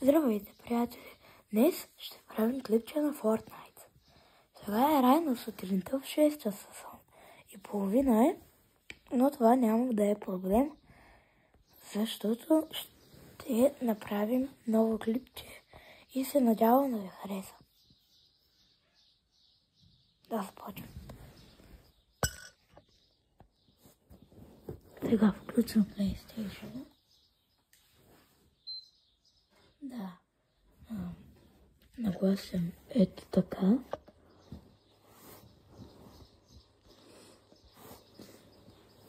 Здравейте, приятели! Днес ще правим клипче на Fortnite. Сега е рано сутринта в 6 часа и половина е, но това няма да е проблем, защото ще направим ново клипче и се надявам да ви хареса. Да започвам. Сега включвам PlayStation. Да. Нагласям ето така.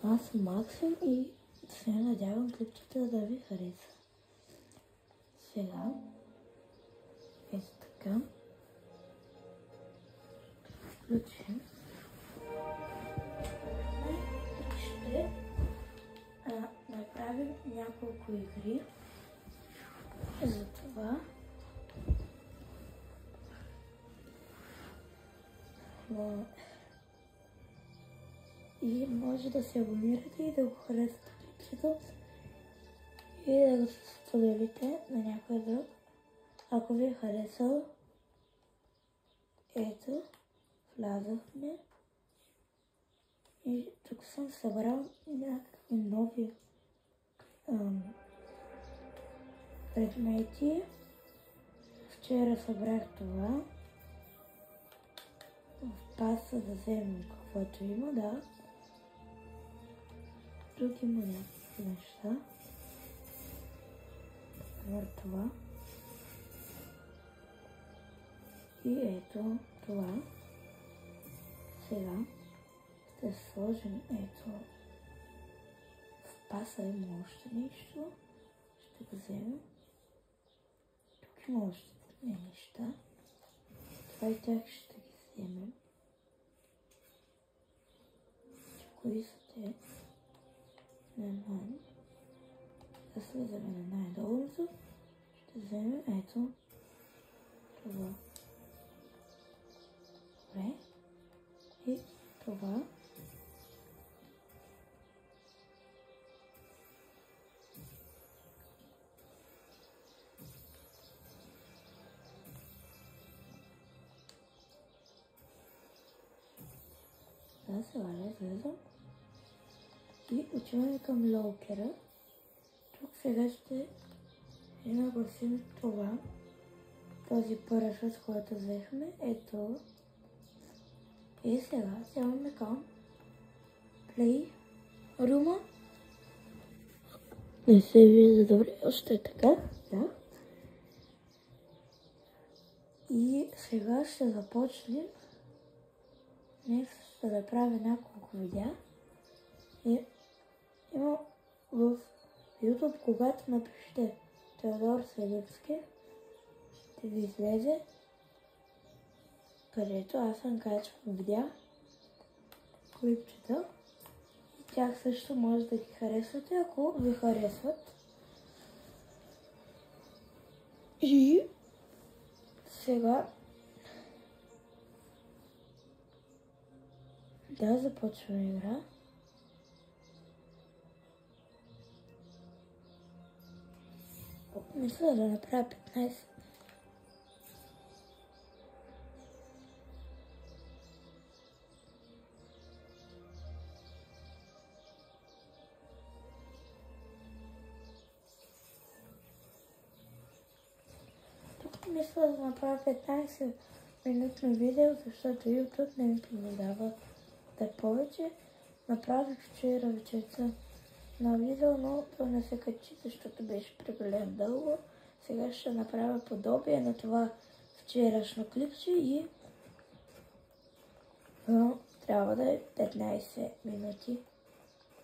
Аз съм Максим и се надявам клипчета да ви хареса. Сега ето така. Включим. И ще направим няколко игри. Затова и може да се абонирате и да го харесате клипчето и да го споделите на някой друг. Ако ви е харесало, ето, влязахме и тук съм събрал някакви нови предмети. Вчера събрах това. В паса да вземем каквото има, да. Тук има някакви неща. Например това. И ето това. Сега ще сложим ето. В паса има още нещо. Ще го вземем. Тук има още неща. Това и тях ще ги вземем. Кои са те? Не знам. Да слизаме на най-долното. Ще вземем ето това. Добре. И това. Да, сега влезам. И отиваме към лоукера. Тук сега ще нагласим това. Този парашют, който взехме. Ето. И сега вземаме към Play Room. Не се вижда добре. Още е така. Да. И сега ще започнем. Днес ще направя няколко видеа. И има в YouTube, когато напишете Теодор Селивски, ще ви излезе, където аз съм качвам видеа, клипчета. И тях също може да ги харесвате, ако ви харесват. И сега да започваме игра. Мисля да направя 15. Тук мисля да направя 15 минутно видео, защото YouTube не ми позволява да е повече. Направих вчера вечерта на видео, но то не се качи, защото беше прекалено дълго. Сега ще направя подобие на това вчерашно клипче и трябва да е 15 минути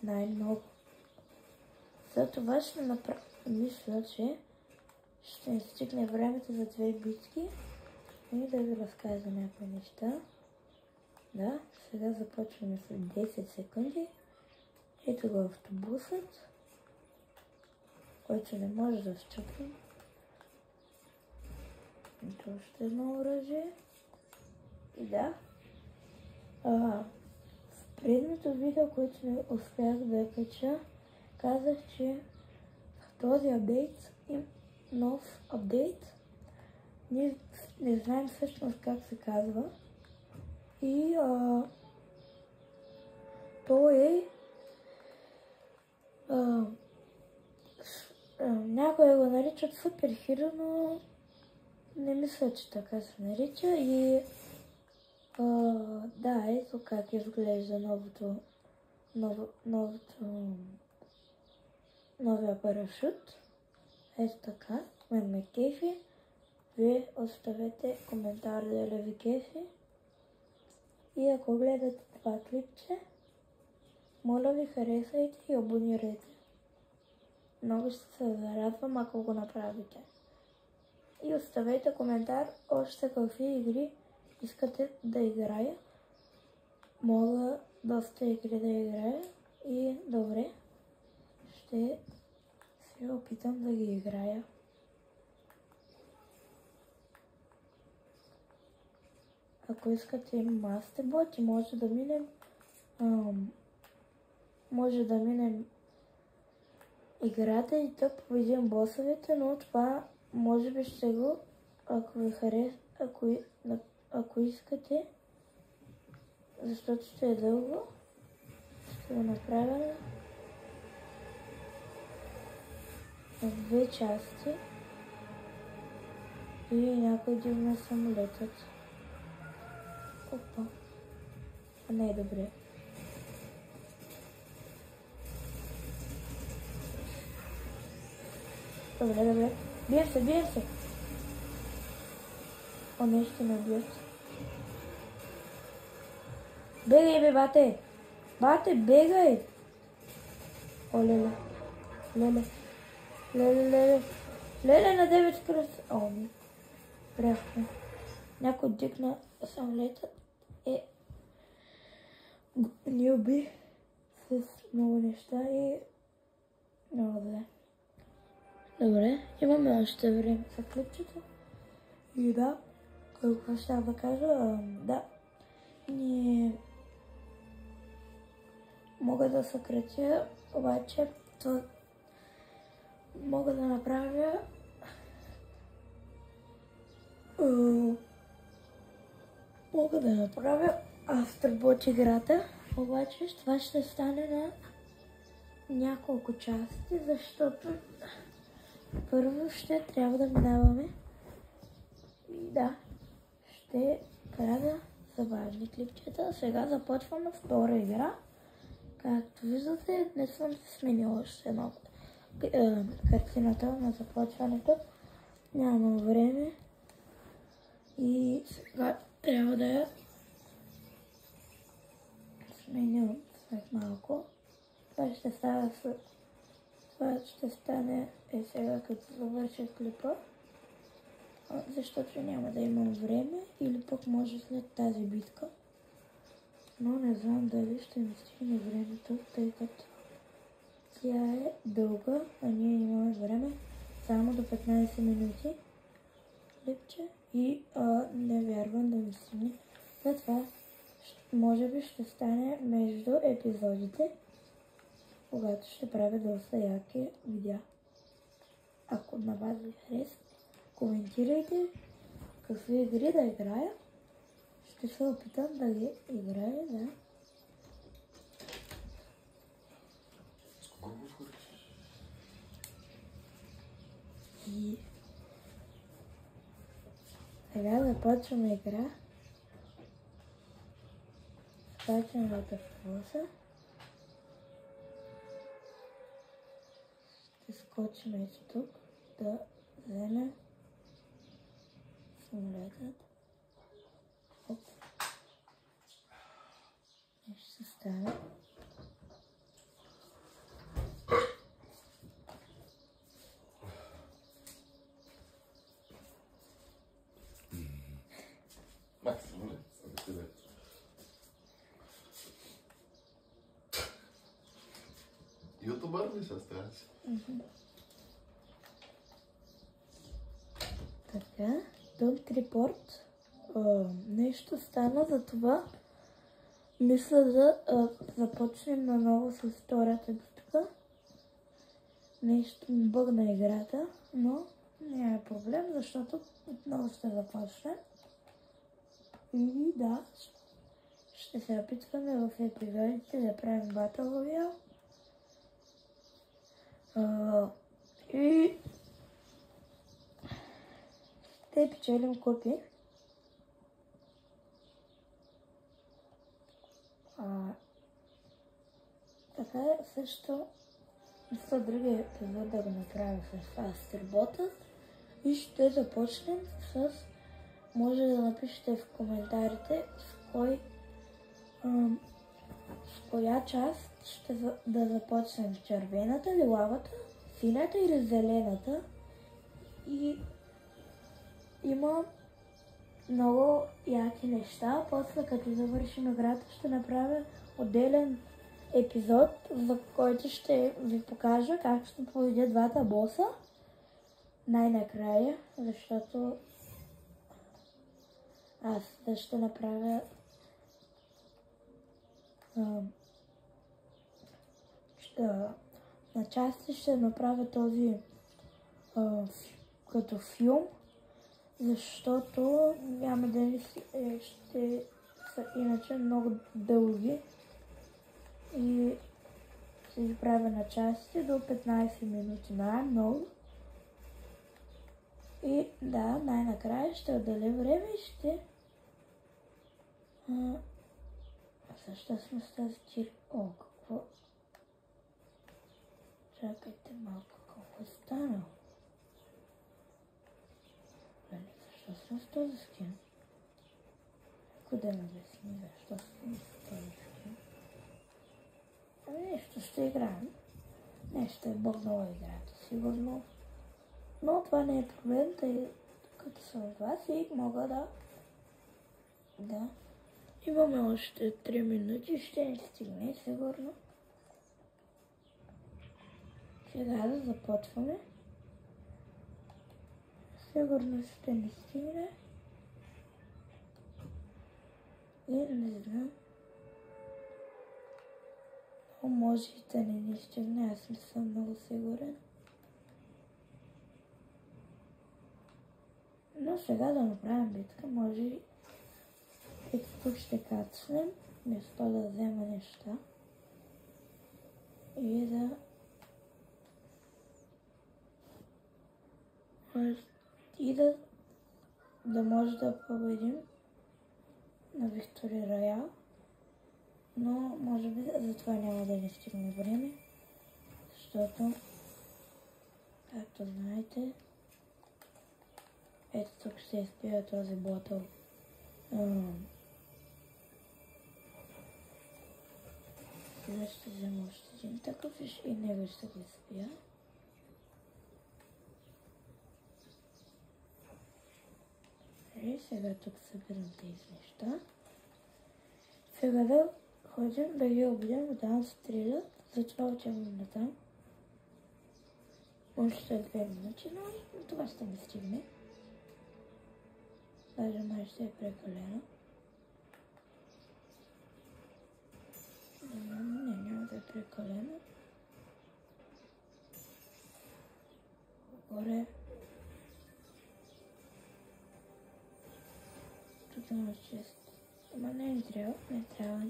най-много. За това ще направя, мисля, че ще ни стигне времето за 2 битки и да ви разкажа някои неща. Да, сега започваме след 10 секунди. Ето го автобусът, който не може да счупим. Ето още едно оръжие. И да, в предното видео, което не успях да кача, казах, че в този апдейт нов апдейт. Ние не знаем всъщност как се казва. И той е някои го наричат суперхиро, но не мисля, че така се нарича. И да, ето как изглежда новия парашут. Ето така, мен ме кефи. Вие оставете коментар дали ви кефи. И ако гледате това клипче, моля ви харесайте и абонирайте. Много ще се зарадвам, ако го направите. И оставете коментар още какви игри искате да играя. Мога доста игри да играя и добре, ще се опитам да ги играя. Ако искате мастебот, може да минем играта и да победим босовете, но това може би ще го, ако ви хареса, ако искате, защото ще е дълго, ще го направя на 2 части и някой дивна самолетът. Опа, а не е добре. Добре. Бием се. О, не, ще ме бият. Бегай, бе, бате! Бате, бегай! О, леле. Леле на 9 скорост. О, ми. Пряхме. Някой дикна самолетът ни уби с много неща и много зле. Добре, имаме още време за клипчето. И да, какво ще да кажа, да, ние мога да съкратя, обаче то мога да направя Астробот играта, обаче това ще стане на няколко части, защото първо ще трябва да минаваме и да, ще правя забавни клипчета. Сега започваме втора игра. Както виждате, днес съм сменил още едно картината на започването. Няма време и сега трябва да я сменя след малко. Това ще стане сега, като завърша клипа, защото няма да имам време или пък може след тази битка. Но не знам дали ще ми стигне времето, тъй като тя е дълга, а ние имаме време само до 15 минути клипче и не вярвам да ми стигне. Затова може би ще стане между епизодите, когато ще правя доста яки видеа. Ако на вас ви хареса, коментирайте какви игри да играя. Ще се опитам да ги играя, да. И сега започваме игра. Скачаме в автобуса. Ще скочим ето тук да вземем самолетът. Оп. Нещо се стане. Ютубър ли ще ставаш? Така, Don't Report. Нещо стана, за това мисля да започнем наново с втората битка. Нещо ми бъгна играта, но Няма проблем, защото отново ще започнем. И да, ще се опитваме в епизодите да правим Battle Royale. И ще печелим купи. Така също мисля другия епизод да го направя с Asterbot и ще започнем с... Може да напишете в коментарите с коя част ще да започнем. Червената, лилавата, синята или зелената. И има много яки неща. После като завършим играта ще направя отделен епизод, в който ще ви покажа как ще победя двата боса най-накрая, защото аз ще направя на части ще направя този като филм, защото няма да ще са иначе много дълги и ще ги правя на части до 15 минути най-много. И да, най-накрая ще отделя време и ще... Защо сме с тази тир... О, какво... Чакайте малко, колко е станало. Защо сме с този скин? Къде ме обясни, защо сме с този скин? Нещо ще играем. Нещо е бъгнала играта, сигурно. Но това не е проблем, тъй като съм с вас и мога да... Имаме още 3 минути, ще ни стигне сигурно. Сега да започваме. Сигурно ще ни стигне. И не знам. Но може и да не ни стигне, аз не съм много сигурен. Но сега да направим битка, може и тук ще кацнем, вместо да взема неща и да може да победим на Victory Royale, но може би за това няма да ни стигне време, защото, както знаете, ето тук ще изпия този ботъл. Сега ще взема още един такъв и него ще го изпия. И сега тук събирам тези неща. Сега да ходим да ги убедим да стрелят, затова отивам на там. Още 2 минути, но това ще ми стигне. Даже май ще е прекалено. Не, няма да е прекалено. Горе. Тук има 6. Ама не трябва, не трябва.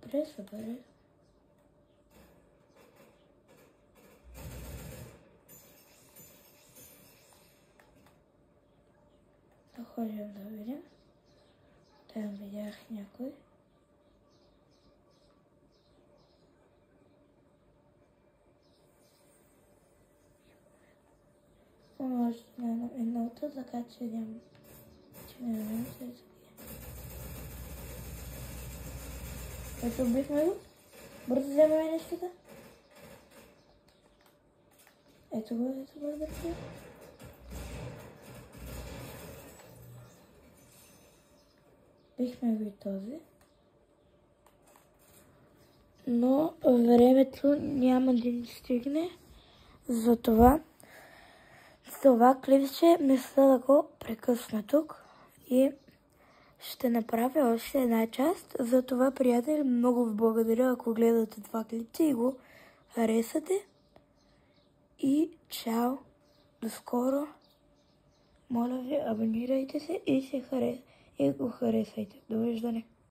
Добре, супер. Да ходим да видим. Там видях някой. Може да на минута, така че няма. Че не знам, че е ето убихме го. Бързо вземаме нещата. Ето го, бързо. Бихме го и този. Но времето няма да ни стигне. Затова това клипче мисля да го прекъсна тук. И ще направя още една част. Затова, приятели, много ви благодаря, ако гледате това клипче и го харесате. И чао! До скоро! Моля ви, абонирайте се и го харесайте. Довиждане!